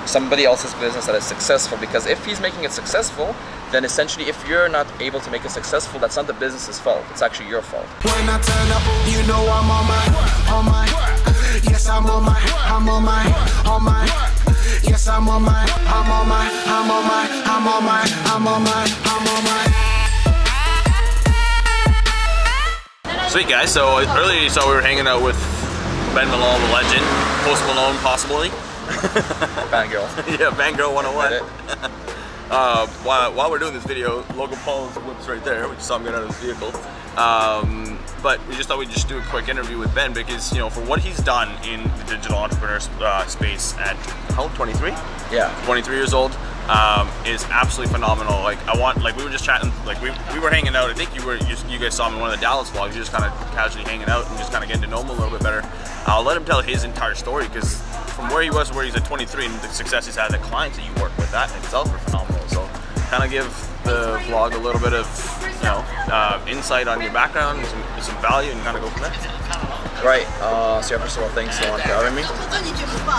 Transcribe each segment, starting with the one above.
somebody else's business that is successful, because if he's making it successful, then essentially if you're not able to make it successful, that's not the business's fault, it's actually your fault. When I turn up, you know I'm on my, yes I'm on my, yes I'm on my, Sweet guys, so earlier you saw we were hanging out with Ben Malone, the legend, Post Malone possibly. Fangirl. Yeah, Fangirl 101. While we're doing this video, Logan Paul's whip's right there. We just saw him get out of his vehicle. But we just thought we'd just do a quick interview with Ben because, you know, for what he's done in the digital entrepreneur space at, how old, 23? Yeah. 23 years old, is absolutely phenomenal. Like, we were just chatting, like we were hanging out. I think you guys saw him in one of the Dallas vlogs. You just kind of casually hanging out and just kind of getting to know him a little bit better. I'll let him tell his entire story because from where he was to where he's at 23 and the success he's had, the clients that you work with, that in itself are phenomenal. So kind of give the vlog a little bit of, you know, insight on your background, some value, and kind of go from there. Right, so yeah, first of all, thanks so much for having me.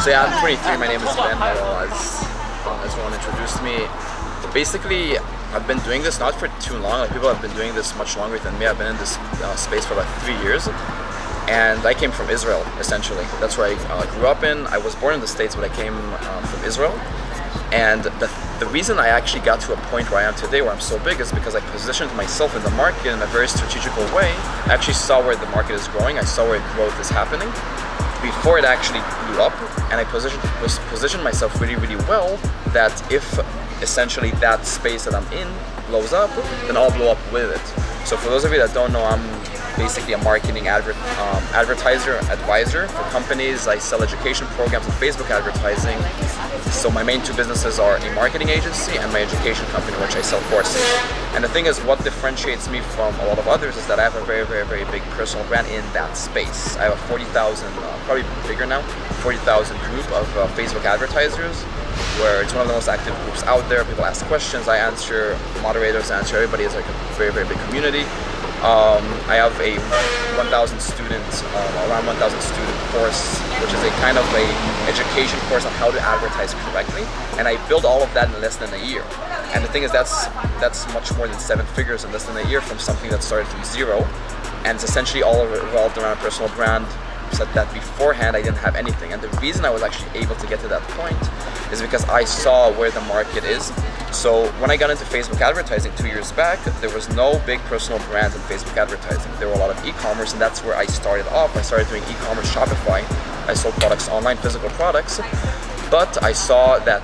So yeah, I'm 23, my name is Ben, as Ron introduced me. Basically, I've been doing this not for too long, like people have been doing this much longer than me. I've been in this space for about 3 years. And I came from Israel, essentially. That's where I grew up in. I was born in the States, but I came from Israel. And the reason I actually got to a point where I am today, where I'm so big, is because I positioned myself in the market in a very strategical way. I actually saw where the market is growing. I saw where growth is happening before it actually blew up. And I positioned myself really, really well that if essentially that space that I'm in blows up, then I'll blow up with it. So for those of you that don't know, I'm basically a marketing advertiser, advisor for companies. I sell education programs and Facebook advertising. So my main two businesses are a marketing agency and my education company, which I sell courses. And the thing is, what differentiates me from a lot of others is that I have a very, very, very big personal brand in that space. I have a 40,000, probably bigger now, 40,000 group of Facebook advertisers, where it's one of the most active groups out there. People ask questions, I answer, moderators answer, everybody is like a very, very big community. I have a 1,000 students, around 1,000 student course, which is a kind of a education course on how to advertise correctly, and I built all of that in less than a year. And the thing is, that's much more than 7 figures in less than a year from something that started from zero, and it's essentially all revolved around a personal brand. Said that beforehand I didn't have anything, and the reason I was actually able to get to that point is because I saw where the market is. So when I got into Facebook advertising 2 years back, there was no big personal brands in Facebook advertising. There were a lot of e-commerce, and that's where I started off. I started doing e-commerce, Shopify. I sold products online, physical products, but I saw that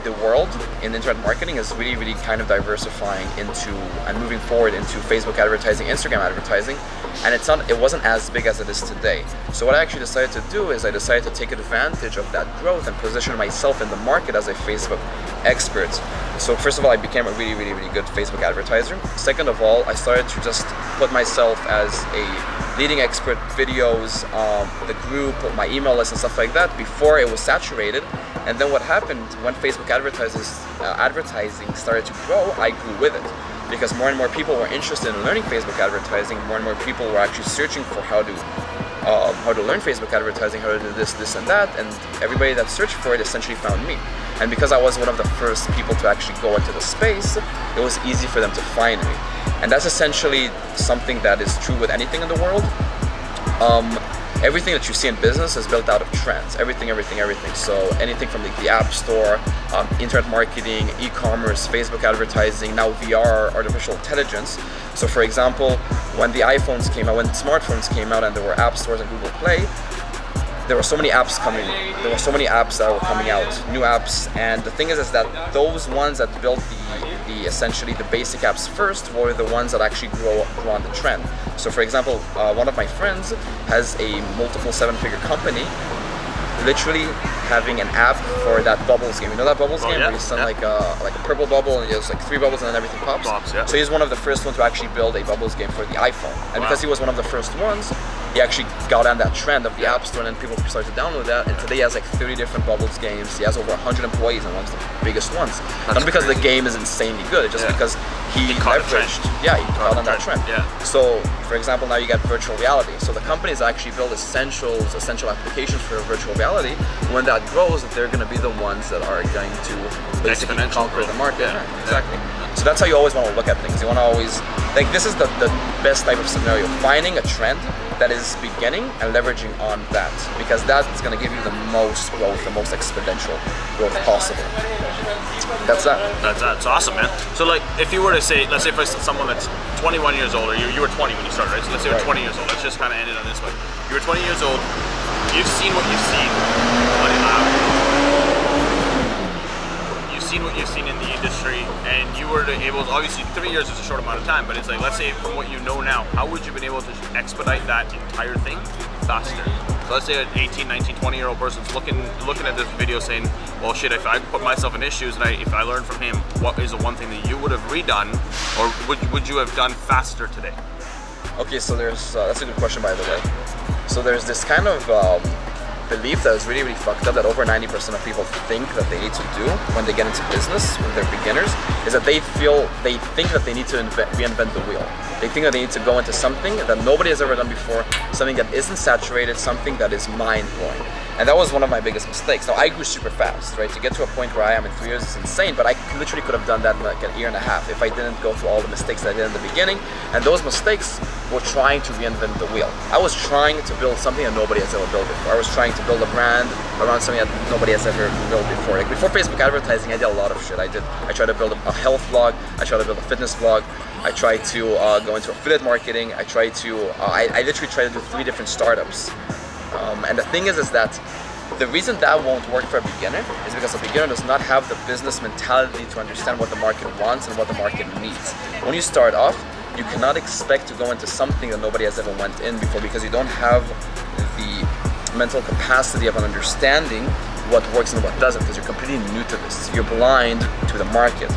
the world in internet marketing is really, really kind of diversifying into and moving forward into Facebook advertising, Instagram advertising, and it wasn't as big as it is today. So what I actually decided to do is I decided to take advantage of that growth and position myself in the market as a Facebook expert. So first of all, I became a really, really, really good Facebook advertiser. Second of all, I started to just put myself as a leading expert, videos, the group, my email list and stuff like that before it was saturated. And then what happened when Facebook advertising started to grow, I grew with it. Because more and more people were interested in learning Facebook advertising, more and more people were actually searching for how to learn Facebook advertising, how to do this and that, and everybody that searched for it essentially found me. And because I was one of the first people to actually go into the space, it was easy for them to find me. And that's essentially something that is true with anything in the world. Everything that you see in business is built out of trends. Everything. So anything from the App Store, internet marketing, e-commerce, Facebook advertising, now VR, artificial intelligence. So for example, when the iPhones came out, when smartphones came out and there were App Stores and Google Play, there were so many apps coming. There were so many apps that were coming out, new apps. And the thing is that those ones that built essentially the basic apps first were the ones that actually grow on the trend. So for example, one of my friends has a multiple 7-figure company, literally having an app for that bubbles game. You know that bubbles game where you send like a purple bubble and there's like 3 bubbles and then everything pops? Yeah. So he's one of the first ones to actually build a bubbles game for the iPhone. And because he was one of the first ones, he actually got on that trend of the App Store, and then people started to download that. And today he has like 30 different bubbles games. He has over 100 employees and one of the biggest ones. Not because the game is insanely good, it's just because he caught a trend. leveraged, he caught on that trend. Yeah. So, for example, now you get virtual reality. So the companies actually build essential applications for virtual reality. When that grows, they're going to be the ones that are going to basically conquer the market. Yeah. Exactly. So that's how you always want to look at things. You want to always, like, this is the best type of scenario. Finding a trend that is beginning and leveraging on that, because that's going to give you the most growth, the most exponential growth possible. That's that. That's that. It's awesome, man. So, like, if you were to say, let's say for someone that's 21 years old, or you were 20 when you started, right? So let's say you're 20 years old. Let's just kind of end it on this way. You were 20 years old. You've seen what you've seen. You've seen what you've seen in the industry, and you were able to, obviously 3 years is a short amount of time, but it's like, let's say from what you know now, how would you have been able to expedite that entire thing faster? So let's say an 18, 19, 20-year-old person's looking at this video saying, well, shit, if I put myself in his shoes and if I learned from him, what is the one thing that you would have redone, or would you have done faster today? Okay, so there's, that's a good question, by the way. So there's this kind of belief that is really, really fucked up, that over 90% of people think that they need to do when they get into business, when they're beginners, is that they think that they need to reinvent the wheel. They think that they need to go into something that nobody has ever done before, something that isn't saturated, something that is mind-blowing. And that was one of my biggest mistakes. Now, I grew super fast, right? To get to a point where I am in 3 years is insane, but I literally could have done that in like a year and a half if I didn't go through all the mistakes that I did in the beginning. And those mistakes were trying to reinvent the wheel. I was trying to build something that nobody has ever built before. I was trying to build a brand around something that nobody has ever built before. Like before Facebook advertising, I did a lot of shit. I tried to build a health blog. I tried to build a fitness blog. I tried to go into affiliate marketing. I literally tried to do 3 different startups. And the thing is that the reason that won't work for a beginner is because a beginner does not have the business mentality to understand what the market wants and what the market needs. When you start off, you cannot expect to go into something that nobody has ever went in before, because you don't have the mental capacity of understanding what works and what doesn't, because you're completely new to this. You're blind to the market.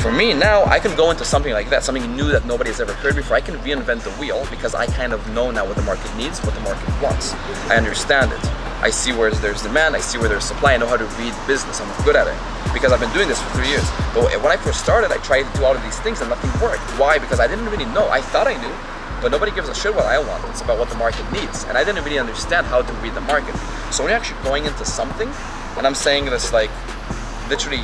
For me now, I can go into something like that, something new that nobody has ever heard before. I can reinvent the wheel because I kind of know now what the market needs, what the market wants. I understand it. I see where there's demand, I see where there's supply, I know how to read business, I'm good at it. Because I've been doing this for 3 years. But when I first started, I tried to do all of these things and nothing worked. Why? Because I didn't really know. I thought I knew, but nobody gives a shit what I want. It's about what the market needs. And I didn't really understand how to read the market. So when you're actually going into something, and I'm saying this like, literally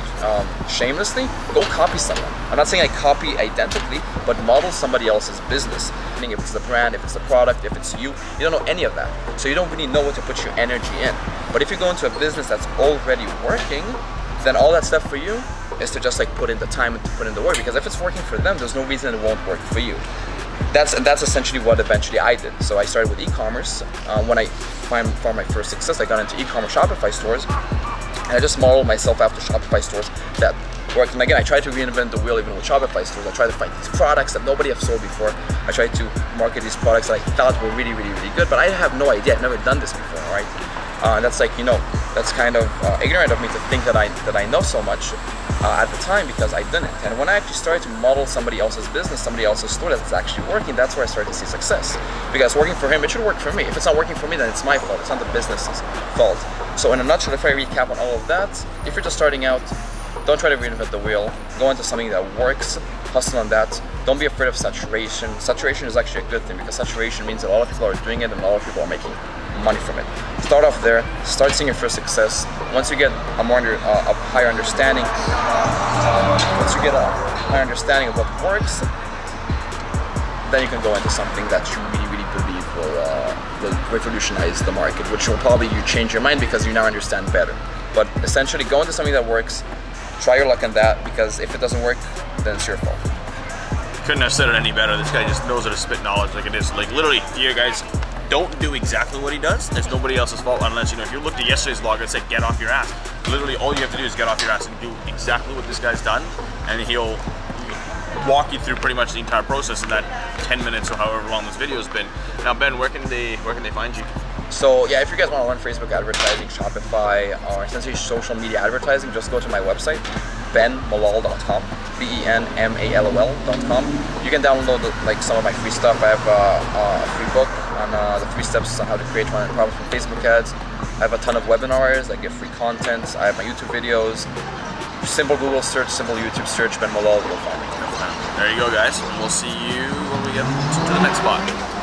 shamelessly, go copy someone. I'm not saying I copy identically, but model somebody else's business. Meaning if it's the brand, if it's the product, if it's you don't know any of that. So you don't really know what to put your energy in. But if you go into a business that's already working, then all that stuff for you is to just like put in the time and to put in the work. Because if it's working for them, there's no reason it won't work for you. That's essentially what eventually I did. So I started with e-commerce. When I found my first success, I got into e-commerce Shopify stores. And I just modeled myself after Shopify stores that worked. And again, I tried to reinvent the wheel even with Shopify stores. I tried to find these products that nobody have sold before. I tried to market these products that I thought were really, really, really good, but I have no idea. I've never done this before, right? That's like, that's kind of ignorant of me to think that I know so much at the time, because I didn't. And when I actually started to model somebody else's business, somebody else's store that's actually working, that's where I started to see success. Because working for him, it should work for me. If it's not working for me, then it's my fault. It's not the business's fault. So in a nutshell, if I recap on all of that, if you're just starting out, don't try to reinvent the wheel. Go into something that works, hustle on that. Don't be afraid of saturation. Saturation is actually a good thing, because saturation means that a lot of people are doing it and a lot of people are making money from it. Start off there, start seeing your first success. Once you get a higher understanding, of what works, then you can go into something that you really, really believe will revolutionize the market, which will probably change your mind because you now understand better. But essentially, go into something that works, try your luck on that, because if it doesn't work, then it's your fault. Couldn't have said it any better. This guy just knows how to spit knowledge like it is. Like literally, you guys don't do exactly what he does. It's nobody else's fault unless, if you looked at yesterday's vlog, it said get off your ass. Literally, all you have to do is get off your ass and do exactly what this guy's done, and he'll walk you through pretty much the entire process in that 10 minutes or however long this video has been. Now, Ben, where can they find you? So yeah, if you guys want to learn Facebook advertising, Shopify, or essentially social media advertising, just go to my website, benmalal.com, benmalal.com. You can download some of my free stuff. I have a free book on the 3 steps on how to create profits from Facebook ads. I have a ton of webinars. I give free content. I have my YouTube videos. simple Google search, simple YouTube search, Ben Malol will find me. There you go, guys. And we'll see you when we get to the next spot.